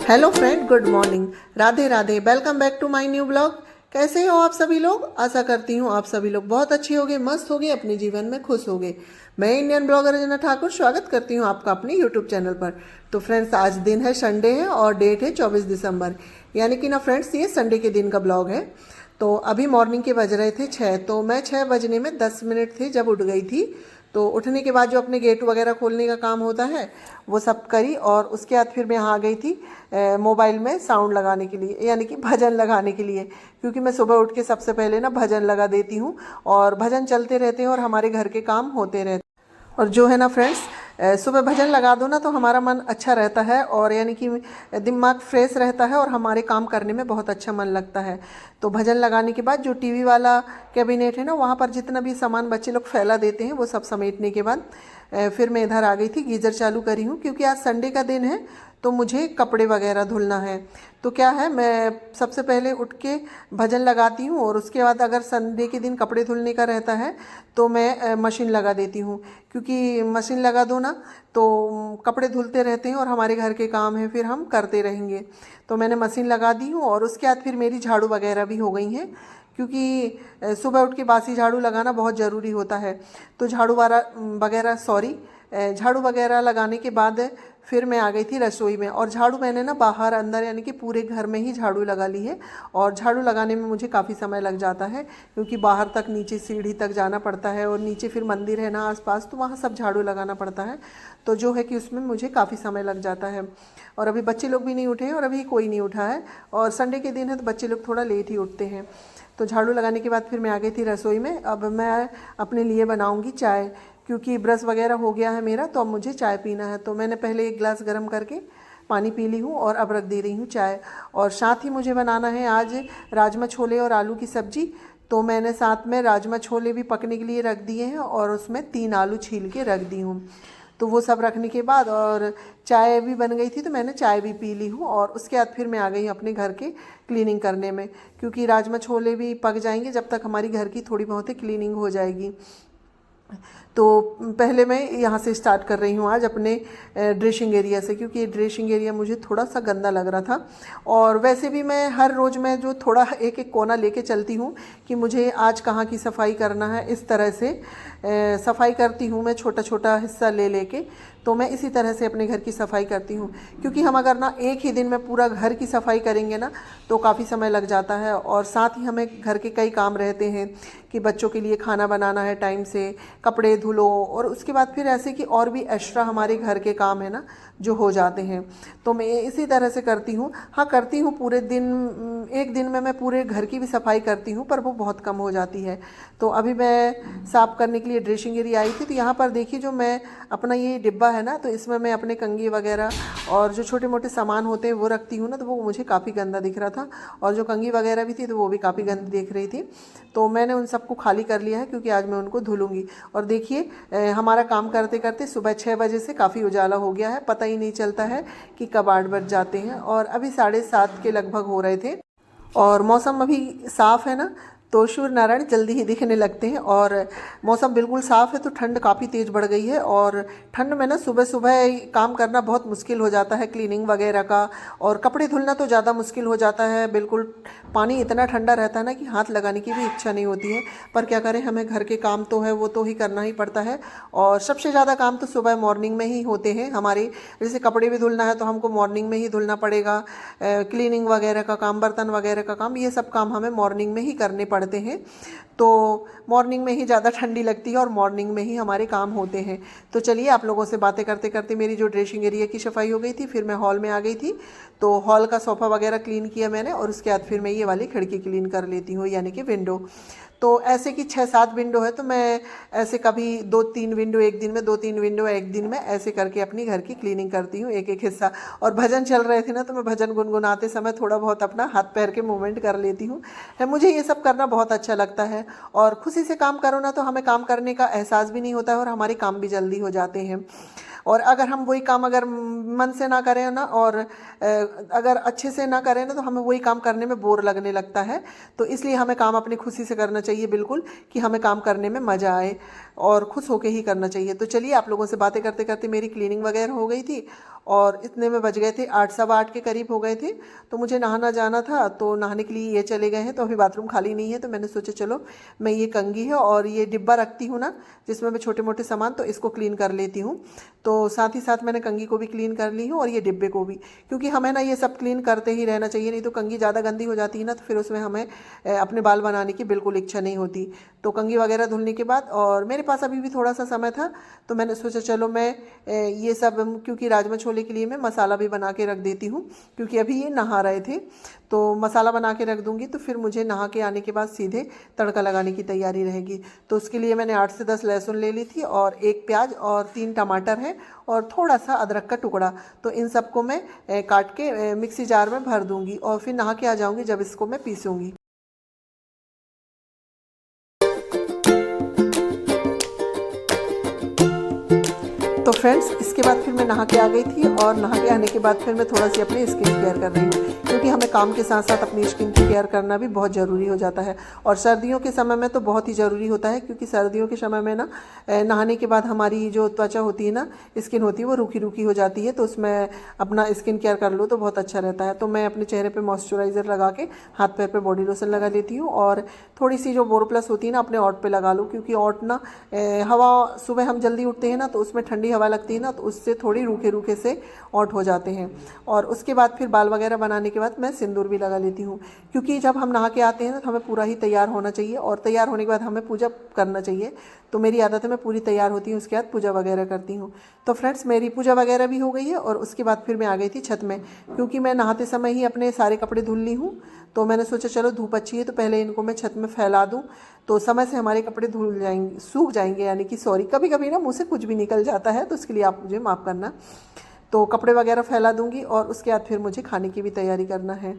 Hello friend, good morning, Radhe Radhe. Welcome back to my new blog. कैसे हो आप सभी लोग? आशा करती हूँ आप सभी लोग बहुत अच्छे होंगे, मस्त होंगे, अपने जीवन में खुश होंगे। मैं इंडियन ब्लॉगर रंजना ठाकुर स्वागत करती हूँ आपका अपने यूट्यूब चैनल पर। तो फ्रेंड्स, आज दिन है संडे है और डेट है 24 दिसंबर, यानी कि ना फ्रेंड्स, ये संडे के दिन का ब्लॉग है। तो अभी मॉर्निंग के बज रहे थे 6, तो मैं 6 बजने में 10 मिनट थे जब उठ गई थी। तो उठने के बाद जो अपने गेट वगैरह खोलने का काम होता है वो सब करी, और उसके बाद फिर मैं यहाँ आ गई थी मोबाइल में साउंड लगाने के लिए, यानी कि भजन लगाने के लिए। क्योंकि मैं सुबह उठ के सबसे पहले ना भजन लगा देती हूँ, और भजन चलते रहते हैं और हमारे घर के काम होते रहते हैं। और जो है ना फ्रेंड्स, सुबह भजन लगा दो ना तो हमारा मन अच्छा रहता है, और यानी कि दिमाग फ्रेश रहता है और हमारे काम करने में बहुत अच्छा मन लगता है। तो भजन लगाने के बाद जो टीवी वाला कैबिनेट है ना, वहाँ पर जितना भी सामान बच्चे लोग फैला देते हैं वो सब समेटने के बाद फिर मैं इधर आ गई थी। गीज़र चालू करी हूँ क्योंकि आज संडे का दिन है, तो मुझे कपड़े वगैरह धुलना है। तो क्या है, मैं सबसे पहले उठ के भजन लगाती हूँ, और उसके बाद अगर संडे के दिन कपड़े धुलने का रहता है तो मैं मशीन लगा देती हूँ। क्योंकि मशीन लगा दो ना तो कपड़े धुलते रहते हैं और हमारे घर के काम हैं फिर हम करते रहेंगे। तो मैंने मशीन लगा दी हूँ, और उसके बाद फिर मेरी झाड़ू वगैरह भी हो गई हैं। क्योंकि सुबह उठ के बासी झाड़ू लगाना बहुत ज़रूरी होता है। तो झाड़ू वगैरह लगाने के बाद फिर मैं आ गई थी रसोई में, और झाड़ू मैंने ना बाहर अंदर यानी कि पूरे घर में ही झाड़ू लगा ली है। और झाड़ू लगाने में मुझे काफ़ी समय लग जाता है, क्योंकि बाहर तक नीचे सीढ़ी तक जाना पड़ता है, और नीचे फिर मंदिर है ना आसपास, तो वहाँ सब झाड़ू लगाना पड़ता है। तो जो है कि उसमें मुझे काफ़ी समय लग जाता है। और अभी बच्चे लोग भी नहीं उठे हैं, और अभी कोई नहीं उठा है, और संडे के दिन है तो बच्चे लोग थोड़ा लेट ही उठते हैं। तो झाड़ू लगाने के बाद फिर मैं आ गई थी रसोई में। अब मैं अपने लिए बनाऊँगी चाय, क्योंकि ब्रश वगैरह हो गया है मेरा, तो अब मुझे चाय पीना है। तो मैंने पहले एक गिलास गर्म करके पानी पी ली हूँ, और अब रख दे रही हूँ चाय। और साथ ही मुझे बनाना है आज राजमा छोले और आलू की सब्ज़ी। तो मैंने साथ में राजमा छोले भी पकने के लिए रख दिए हैं, और उसमें 3 आलू छील के रख दी हूँ। तो वो सब रखने के बाद और चाय भी बन गई थी, तो मैंने चाय भी पी ली हूँ। और उसके बाद फिर मैं आ गई अपने घर के क्लीनिंग करने में, क्योंकि राजमा छोले भी पक जाएंगे जब तक हमारी घर की थोड़ी बहुत ही क्लीनिंग हो जाएगी। तो पहले मैं यहाँ से स्टार्ट कर रही हूँ आज अपने ड्रेसिंग एरिया से, क्योंकि ये ड्रेसिंग एरिया मुझे थोड़ा सा गंदा लग रहा था। और वैसे भी मैं हर रोज़ मैं जो थोड़ा एक एक कोना लेके चलती हूँ कि मुझे आज कहाँ की सफाई करना है, इस तरह से सफाई करती हूँ मैं, छोटा छोटा हिस्सा ले लेके। तो मैं इसी तरह से अपने घर की सफाई करती हूँ, क्योंकि हम अगर ना एक ही दिन में पूरा घर की सफाई करेंगे ना तो काफ़ी समय लग जाता है। और साथ ही हमें घर के कई काम रहते हैं कि बच्चों के लिए खाना बनाना है टाइम से, कपड़े धुलो, और उसके बाद फिर ऐसे कि और भी एक्स्ट्रा हमारे घर के काम है ना जो हो जाते हैं। तो मैं इसी तरह से करती हूँ। हाँ, करती हूँ पूरे दिन, एक दिन में मैं पूरे घर की भी सफाई करती हूँ, पर वो बहुत कम हो जाती है। तो अभी मैं साफ़ करने के लिए ड्रेसिंग एरिया आई थी, तो यहाँ पर देखिए जो मैं अपना ये डिब्बा है ना, तो इसमें मैं अपने कंघी वगैरह और जो छोटे मोटे सामान होते हैं वो रखती हूँ ना, तो वो मुझे काफ़ी गंदा दिख रहा था। और जो कंघी वगैरह भी थी तो वो भी काफ़ी गंदी दिख रही थी। तो मैंने उन सबको खाली कर लिया है, क्योंकि आज मैं उनको धुलूँगी। और देखिए हमारा काम करते करते सुबह 6 बजे से काफ़ी उजाला हो गया है, पता ही नहीं चलता है कि कब 8 बज जाते हैं। और अभी 7:30 के लगभग हो रहे थे, और मौसम अभी साफ़ है ना, तो सूर्य नारायण जल्दी ही दिखने लगते हैं। और मौसम बिल्कुल साफ़ है, तो ठंड काफ़ी तेज़ बढ़ गई है। और ठंड में ना सुबह सुबह काम करना बहुत मुश्किल हो जाता है, क्लीनिंग वगैरह का। और कपड़े धुलना तो ज़्यादा मुश्किल हो जाता है, बिल्कुल पानी इतना ठंडा रहता है ना कि हाथ लगाने की भी इच्छा नहीं होती है। पर क्या करें, हमें घर के काम तो है, वो तो ही करना ही पड़ता है। और सबसे ज़्यादा काम तो सुबह मॉर्निंग में ही होते हैं हमारे। जैसे कपड़े भी धुलना है तो हमको मॉर्निंग में ही धुलना पड़ेगा, क्लीनिंग वगैरह का काम, बर्तन वगैरह का काम, ये सब काम हमें मॉर्निंग में ही करने पड़ते हैं। तो मॉर्निंग में ही ज़्यादा ठंडी लगती है, और मॉर्निंग में ही हमारे काम होते हैं। तो चलिए, आप लोगों से बातें करते करते मेरी जो ड्रेसिंग एरिया की सफाई हो गई थी, फिर मैं हॉल में आ गई थी। तो हॉल का सोफ़ा वगैरह क्लीन किया मैंने, और उसके बाद फिर मैं ये वाली खिड़की क्लीन कर लेती हूँ, यानी कि विंडो। तो ऐसे कि 6-7 विंडो है, तो मैं ऐसे कभी 2-3 विंडो एक दिन में, 2-3 विंडो एक दिन में, ऐसे करके अपनी घर की क्लीनिंग करती हूँ, एक एक हिस्सा। और भजन चल रहे थे ना, तो मैं भजन गुनगुनाते समय थोड़ा बहुत अपना हाथ पैर के मूवमेंट कर लेती हूँ। मुझे ये सब करना बहुत अच्छा लगता है। और खुशी से काम करो ना, तो हमें काम करने का एहसास भी नहीं होता है, और हमारे काम भी जल्दी हो जाते हैं। और अगर हम वही काम अगर मन से ना करें ना, और अगर अच्छे से ना करें ना, तो हमें वही काम करने में बोर लगने लगता है। तो इसलिए हमें काम अपनी खुशी से करना चाहिए, बिल्कुल, कि हमें काम करने में मज़ा आए और खुश होकर ही करना चाहिए। तो चलिए, आप लोगों से बातें करते करते मेरी क्लीनिंग वगैरह हो गई थी, और इतने में बज गए थे 8 सवा 8 के करीब हो गए थे। तो मुझे नहाना जाना था, तो नहाने के लिए ये चले गए हैं, तो अभी बाथरूम खाली नहीं है। तो मैंने सोचा चलो मैं ये कंघी है और ये डिब्बा रखती हूँ ना जिसमें मैं छोटे मोटे सामान, तो इसको क्लीन कर लेती हूँ। तो साथ ही साथ मैंने कंघी को भी क्लीन कर ली हूँ और ये डिब्बे को भी, क्योंकि हमें ना ये सब क्लीन करते ही रहना चाहिए, नहीं तो कंघी ज़्यादा गंदी हो जाती है ना, तो फिर उसमें हमें अपने बाल बनाने की बिल्कुल इच्छा नहीं होती। तो कंघी वगैरह धुलने के बाद, और मेरे पास अभी भी थोड़ा सा समय था, तो मैंने सोचा चलो मैं ये सब, क्योंकि राजमा छोले के लिए मैं मसाला भी बना के रख देती हूँ, क्योंकि अभी ये नहा रहे थे, तो मसाला बना के रख दूँगी, तो फिर मुझे नहा के आने के बाद सीधे तड़का लगाने की तैयारी रहेगी। तो उसके लिए मैंने 8 से 10 लहसुन ले ली थी और 1 प्याज और 3 टमाटर है और थोड़ा सा अदरक का टुकड़ा। तो इन सबको मैं काट के मिक्सी जार में भर दूँगी और फिर नहा के आ जाऊँगी जब इसको मैं पीसूँगी। तो फ्रेंड्स, इसके बाद फिर मैं नहा के आ गई थी, और नहा के आने के बाद फिर मैं थोड़ा सी अपनी स्किन केयर कर रही हूँ, क्योंकि हमें काम के साथ साथ अपनी स्किन की केयर करना भी बहुत ज़रूरी हो जाता है। और सर्दियों के समय में तो बहुत ही ज़रूरी होता है, क्योंकि सर्दियों के समय में ना नहाने के बाद हमारी जो त्वचा होती है ना, स्किन होती है, वो रूखी रूखी हो जाती है। तो उसमें अपना स्किन केयर कर लो तो बहुत अच्छा रहता है। तो मैं अपने चेहरे पर मॉइस्चराइज़र लगा के हाथ पैर पर बॉडी लोशन लगा लेती हूँ, और थोड़ी सी जो बोरोप्लस होती है ना अपने ओंठ पे लगा लो, क्योंकि ओंठ ना हवा, सुबह हम जल्दी उठते हैं ना, तो उसमें ठंडी हवा लगती है ना, तो उससे थोड़ी रूखे रूखे से ओंठ हो जाते हैं। और उसके बाद फिर बाल वगैरह बनाने के बाद मैं सिंदूर भी लगा लेती हूँ, क्योंकि जब हम नहा के आते हैं ना तो हमें पूरा ही तैयार होना चाहिए, और तैयार होने के बाद हमें पूजा करना चाहिए। तो मेरी आदत है मैं पूरी तैयार होती हूँ, उसके बाद पूजा वगैरह करती हूँ। तो फ्रेंड्स, मेरी पूजा वगैरह भी हो गई है, और उसके बाद फिर मैं आ गई थी छत में, क्योंकि मैं नहाते समय ही अपने सारे कपड़े धुल ली हूँ। तो मैंने सोचा चलो धूप अच्छी है तो पहले इनको मैं छत में फैला दूँ, तो समय से हमारे कपड़े धुल जाएंगे, सूख जाएंगे, यानी कि सॉरी, कभी कभी ना मुँह से कुछ भी निकल जाता है, तो उसके लिए आप मुझे माफ़ करना। तो कपड़े वगैरह फैला दूंगी, और उसके बाद फिर मुझे खाने की भी तैयारी करना है,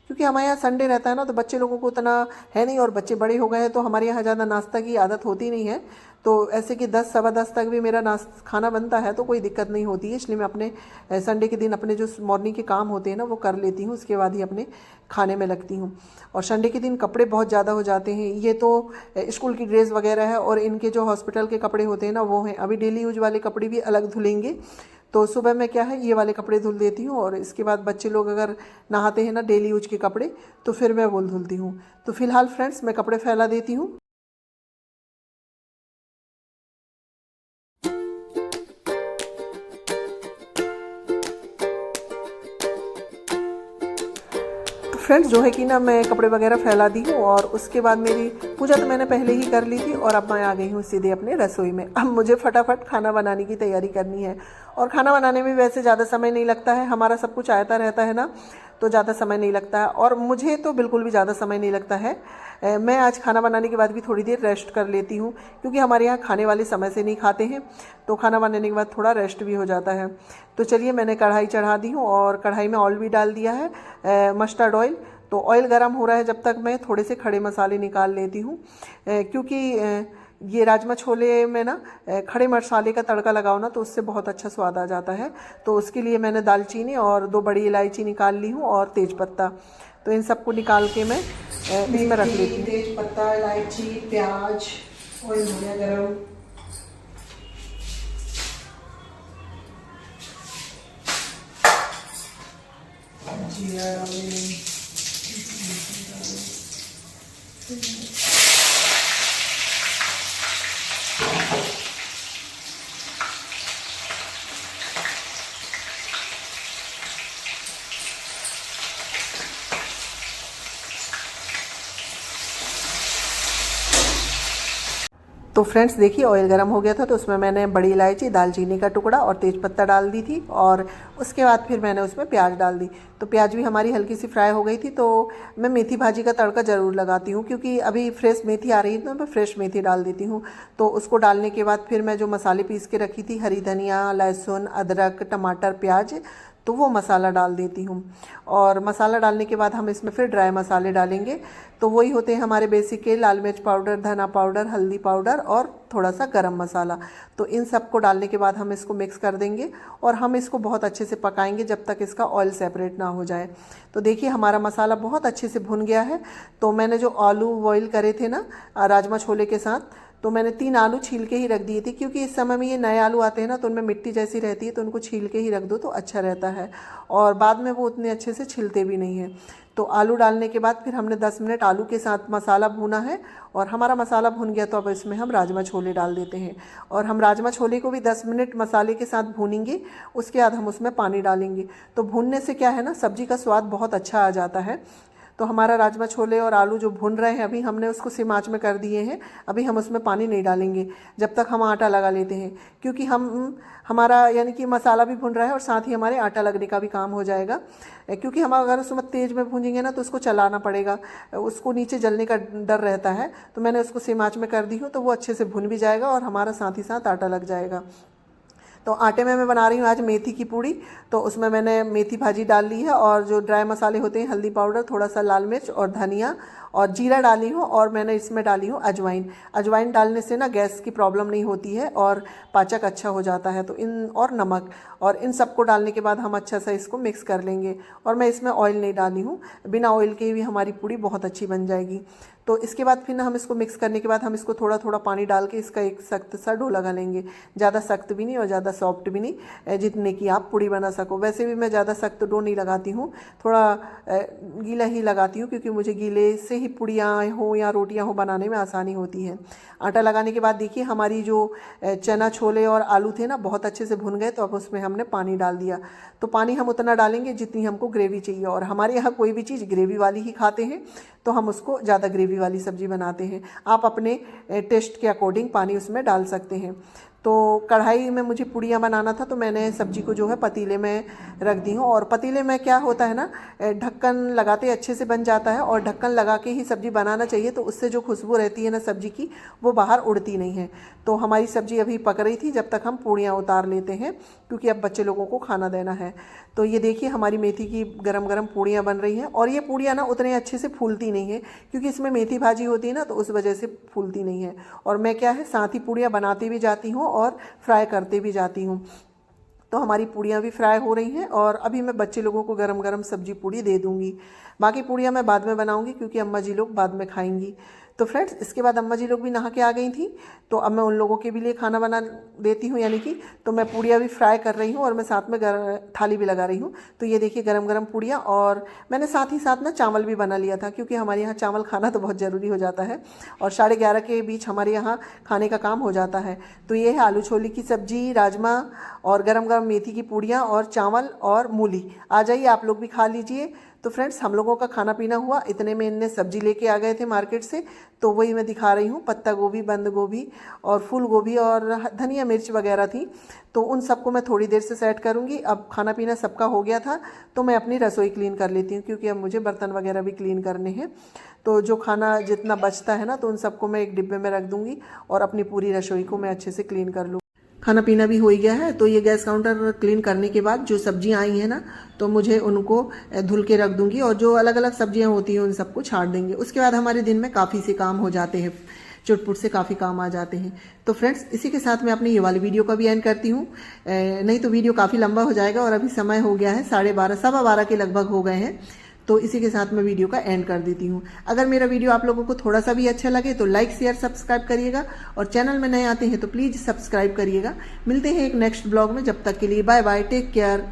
क्योंकि हमारे यहाँ संडे रहता है ना, तो बच्चे लोगों को उतना है नहीं, और बच्चे बड़े हो गए हैं, तो हमारे यहाँ ज़्यादा नाश्ता की आदत होती नहीं है। तो ऐसे कि 10 सवा 10 तक भी मेरा खाना बनता है, तो कोई दिक्कत नहीं होती है। इसलिए मैं अपने संडे के दिन अपने जो मॉर्निंग के काम होते हैं ना वो कर लेती हूँ, उसके बाद ही अपने खाने में लगती हूँ। और संडे के दिन कपड़े बहुत ज़्यादा हो जाते हैं, ये तो स्कूल की ड्रेस वगैरह है, और इनके जो हॉस्पिटल के कपड़े होते हैं ना वो हैं। अभी डेली यूज वाले कपड़े भी अलग धुलेंगे, तो सुबह मैं क्या है ये वाले कपड़े धुल देती हूँ, और इसके बाद बच्चे लोग अगर नहाते हैं ना डेली यूज के कपड़े, तो फिर मैं वो धुलती हूँ। तो फिलहाल फ्रेंड्स, मैं कपड़े फैला देती हूँ। फ्रेंड्स, जो है कि ना मैं कपड़े वगैरह फैला दी हूँ, और उसके बाद मेरी पूजा तो मैंने पहले ही कर ली थी, और अब मैं आ गई हूँ सीधे अपने रसोई में। अब मुझे फटाफट खाना बनाने की तैयारी करनी है, और खाना बनाने में वैसे ज़्यादा समय नहीं लगता है, हमारा सब कुछ आया रहता है ना, तो ज़्यादा समय नहीं लगता है, और मुझे तो बिल्कुल भी ज़्यादा समय नहीं लगता है। मैं आज खाना बनाने के बाद भी थोड़ी देर रेस्ट कर लेती हूँ, क्योंकि हमारे यहाँ खाने वाले समय से नहीं खाते हैं, तो खाना बनाने के बाद थोड़ा रेस्ट भी हो जाता है। तो चलिए, मैंने कढ़ाई चढ़ा दी हूँ, और कढ़ाई में ऑयल भी डाल दिया है, मस्टर्ड ऑयल। तो ऑयल गर्म हो रहा है जब तक मैं थोड़े से खड़े मसाले निकाल लेती हूँ, क्योंकि ये राजमा छोले में ना खड़े मसाले का तड़का लगाओ ना, तो उससे बहुत अच्छा स्वाद आ जाता है। तो उसके लिए मैंने दालचीनी और 2 बड़ी इलायची निकाल ली हूँ, और तेज़पत्ता। तो इन सबको निकाल के मैं इसमें रख लेती हूँ। तेज़पत्ता, इलायची, प्याज, ऑयल हो गया गरम, जीरा डालें, तो फ्रेंड्स देखिए, ऑयल गर्म हो गया था, तो उसमें मैंने बड़ी इलायची, दालचीनी का टुकड़ा और तेज़पत्ता डाल दी थी, और उसके बाद फिर मैंने उसमें प्याज डाल दी। तो प्याज भी हमारी हल्की सी फ्राई हो गई थी। तो मैं मेथी भाजी का तड़का ज़रूर लगाती हूँ, क्योंकि अभी फ्रेश मेथी आ रही है, तो मैं फ्रेश मेथी डाल देती हूँ। तो उसको डालने के बाद फिर मैं जो मसाले पीस के रखी थी, हरी धनिया, लहसुन, अदरक, टमाटर, प्याज, तो वो मसाला डाल देती हूँ। और मसाला डालने के बाद हम इसमें फिर ड्राई मसाले डालेंगे। तो वही होते हैं हमारे बेसिक के, लाल मिर्च पाउडर, धना पाउडर, हल्दी पाउडर और थोड़ा सा गरम मसाला। तो इन सब को डालने के बाद हम इसको मिक्स कर देंगे, और हम इसको बहुत अच्छे से पकाएंगे जब तक इसका ऑयल सेपरेट ना हो जाए। तो देखिए, हमारा मसाला बहुत अच्छे से भुन गया है। तो मैंने जो आलू बॉईल करे थे ना राजमा छोले के साथ, तो मैंने 3 आलू छील के ही रख दिए थे, क्योंकि इस समय में ये नए आलू आते हैं ना तो उनमें मिट्टी जैसी रहती है, तो उनको छील के ही रख दो तो अच्छा रहता है और बाद में वो उतने अच्छे से छिलते भी नहीं हैं। तो आलू डालने के बाद फिर हमने 10 मिनट आलू के साथ मसाला भूना है और हमारा मसाला भुन गया तो अब इसमें हम राजमा छोले डाल देते हैं और हम राजमा छोले को भी 10 मिनट मसाले के साथ भूनेंगे। उसके बाद हम उसमें पानी डालेंगे। तो भूनने से क्या है ना, सब्जी का स्वाद बहुत अच्छा आ जाता है। तो हमारा राजमा छोले और आलू जो भुन रहे हैं अभी हमने उसको सिम आंच में कर दिए हैं। अभी हम उसमें पानी नहीं डालेंगे जब तक हम आटा लगा लेते हैं, क्योंकि हमारा यानी कि मसाला भी भुन रहा है और साथ ही हमारे आटा लगने का भी काम हो जाएगा। क्योंकि हम अगर उसमें तेज़ में भूनेंगे ना तो उसको चलाना पड़ेगा, उसको नीचे जलने का डर रहता है। तो मैंने उसको सिम आंच में कर दी हूँ तो वो अच्छे से भुन भी जाएगा और हमारा साथ ही साथ आटा लग जाएगा। तो आटे में मैं बना रही हूँ आज मेथी की पूड़ी। तो उसमें मैंने मेथी भाजी डाल ली है और जो ड्राई मसाले होते हैं, हल्दी पाउडर, थोड़ा सा लाल मिर्च और धनिया और जीरा डाली हूँ और मैंने इसमें डाली हूँ अजवाइन। अजवाइन डालने से ना गैस की प्रॉब्लम नहीं होती है और पाचक अच्छा हो जाता है। तो और नमक और इन सबको डालने के बाद हम अच्छा सा इसको मिक्स कर लेंगे। और मैं इसमें ऑयल नहीं डाली हूँ, बिना ऑयल के भी हमारी पूड़ी बहुत अच्छी बन जाएगी। तो इसके बाद फिर ना हम इसको मिक्स करने के बाद हम इसको थोड़ा थोड़ा पानी डाल के इसका एक सख्त सा डो लगा लेंगे। ज़्यादा सख्त भी नहीं और ज़्यादा सॉफ्ट भी नहीं, जितने की आप पूड़ी बना सको। वैसे भी मैं ज़्यादा सख्त डो नहीं लगाती हूँ, थोड़ा गीला ही लगाती हूँ, क्योंकि मुझे गीले से ही पूड़ियाँ हो या रोटियाँ हो बनाने में आसानी होती है। आटा लगाने के बाद देखिए हमारी जो चना छोले और आलू थे ना बहुत अच्छे से भुन गए। तो अब उसमें हमने पानी डाल दिया। तो पानी हम उतना डालेंगे जितनी हमको ग्रेवी चाहिए, और हमारे यहाँ कोई भी चीज़ ग्रेवी वाली ही खाते हैं तो हम उसको ज़्यादा ग्रेवी वाली सब्ज़ी बनाते हैं। आप अपने टेस्ट के अकॉर्डिंग पानी उसमें डाल सकते हैं। तो कढ़ाई में मुझे पूड़ियाँ बनाना था तो मैंने सब्जी को जो है पतीले में रख दी हूँ। और पतीले में क्या होता है ना, ढक्कन लगाते अच्छे से बन जाता है और ढक्कन लगा के ही सब्ज़ी बनाना चाहिए। तो उससे जो खुशबू रहती है ना सब्ज़ी की, वो बाहर उड़ती नहीं है। तो हमारी सब्ज़ी अभी पक रही थी जब तक हम पूड़ियाँ उतार लेते हैं, क्योंकि अब बच्चे लोगों को खाना देना है। तो ये देखिए हमारी मेथी की गरम गरम पूड़ियाँ बन रही हैं। और ये पूड़ियाँ ना उतने अच्छे से फूलती नहीं है, क्योंकि इसमें मेथी भाजी होती है ना, तो उस वजह से फूलती नहीं है। और मैं क्या है साथ ही पूड़ियाँ बनाती भी जाती हूँ और फ्राई करते भी जाती हूँ। तो हमारी पूड़ियाँ भी फ्राई हो रही हैं और अभी मैं बच्चे लोगों को गरम गरम सब्जी पूड़ी दे दूँगी। बाकी पूड़ियाँ मैं बाद में बनाऊँगी, क्योंकि अम्मा जी लोग बाद में खाएंगी। तो फ्रेंड्स, इसके बाद अम्मा जी लोग भी नहा के आ गई थी, तो अब मैं उन लोगों के भी लिए खाना बना देती हूँ। यानी कि तो मैं पूड़ियाँ भी फ्राई कर रही हूँ और मैं साथ में थाली भी लगा रही हूँ। तो ये देखिए गरम गरम पूड़ियाँ, और मैंने साथ ही साथ ना चावल भी बना लिया था, क्योंकि हमारे यहाँ चावल खाना तो बहुत ज़रूरी हो जाता है और 11:30 के बीच हमारे यहाँ खाने का काम हो जाता है। तो ये है आलू छोले की सब्ज़ी, राजमा और गरम गरम मेथी की पूड़ियाँ और चावल और मूली। आ जाइए आप लोग भी खा लीजिए। तो फ्रेंड्स, हम लोगों का खाना पीना हुआ, इतने में इनने सब्जी लेके आ गए थे मार्केट से, तो वही मैं दिखा रही हूँ। पत्ता गोभी, बंद गोभी और फूल गोभी और धनिया मिर्च वगैरह थी। तो उन सबको मैं थोड़ी देर से सेट करूँगी। अब खाना पीना सबका हो गया था तो मैं अपनी रसोई क्लीन कर लेती हूँ, क्योंकि अब मुझे बर्तन वगैरह भी क्लीन करने हैं। तो जो खाना जितना बचता है ना, तो उन सबको मैं एक डिब्बे में रख दूँगी और अपनी पूरी रसोई को मैं अच्छे से क्लीन कर लूँ। खाना पीना भी हो ही गया है। तो ये गैस काउंटर क्लीन करने के बाद जो सब्जियां आई हैं ना, तो मुझे उनको धुल के रख दूंगी और जो अलग अलग सब्जियां होती हैं उन सबको छाड़ देंगे। उसके बाद हमारे दिन में काफ़ी से काम हो जाते हैं, चुटपुट से काफ़ी काम आ जाते हैं। तो फ्रेंड्स, इसी के साथ मैं अपनी ये वाली वीडियो का भी एंड करती हूँ, नहीं तो वीडियो काफ़ी लंबा हो जाएगा। और अभी समय हो गया है 12:30, 12:15 के लगभग हो गए हैं। तो इसी के साथ मैं वीडियो का एंड कर देती हूँ। अगर मेरा वीडियो आप लोगों को थोड़ा सा भी अच्छा लगे तो लाइक, शेयर, सब्सक्राइब करिएगा, और चैनल में नए आते हैं तो प्लीज़ सब्सक्राइब करिएगा। मिलते हैं एक नेक्स्ट ब्लॉग में, जब तक के लिए बाय बाय, टेक केयर।